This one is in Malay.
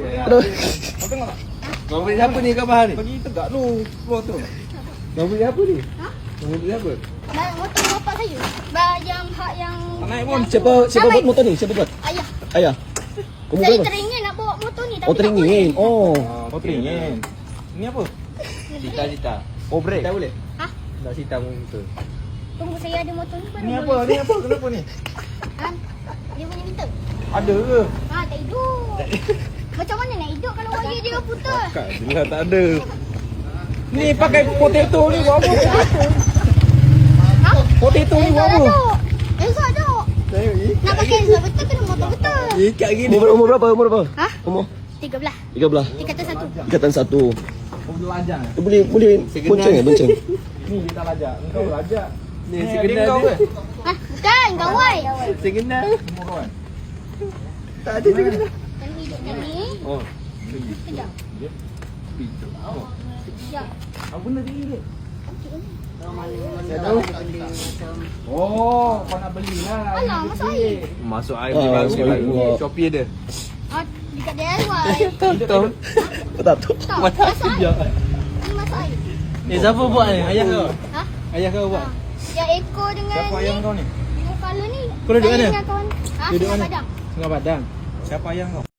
Aduh. Kau tengok tak? Kau beli siapa ni kat bawah ni? Pergi tegak lu, keluar tu. Kau beli apa ni? Ha? Kau beli apa? Motor bapak saya. Yang hak yang Tak naik pun. Siapa buat motor ni? Siapa buat? Ayah. Ayah. Kamu Saya berapa? teringin nak bawa motor ni tapi Oh, teringin. Oh. Kau teringin. Ni apa? Cita-cita. Oh, break. Cita boleh? Ha? Tak cita motor. Tunggu saya ada motor ni baru Ni apa? boleh. Ni apa? Kenapa ni? Ha? Dia punya minta. Ada ke? Ha, tak hidup. Macam mana nak hidup kalau wire dia putus? Kat jelas tak ada. Ni pakai potato ni buat apa? Ha? Potato ni buat apa? Esok ada. Tengok ni. Nak pakai esok betul kena motor betul. Ikat gini. Umur berapa? Umur berapa? Ha? Umur 13. 13. Tingkatan 1. Ikatan 1. Kau belajar. Boleh bonceng ke bonceng? Ni kita lajak. Engkau lajak. Ni Ni sekenal adik kau dia. ke? Ha? Bukan, gawai. Saya kenal. Umur kawan. Tak ada saya kenal. Yang hidup ni. Oh. Sekejap. Sekejap. Apa benda tinggi dia? Saya tahu. Oh, kau nak belilah. Alah, masuk air. Masuk air Ah, beli baru. masuk air pula. Shopee ada. Ah, dekat DIY. Tahu. Tak tahu. Tak, masuk air. Ni masuk air. Siapa buat ni? Ayah kau? Ha? Ayah kau buat? Ha. Yang ekor dengan Siapa ayah kau ni? Dengan kepala ni. Kau duduk Saya mana? dengan kawan. Ha? Duduk Dengan mana? Padang. Tengah Padang. Siapa ayah kau?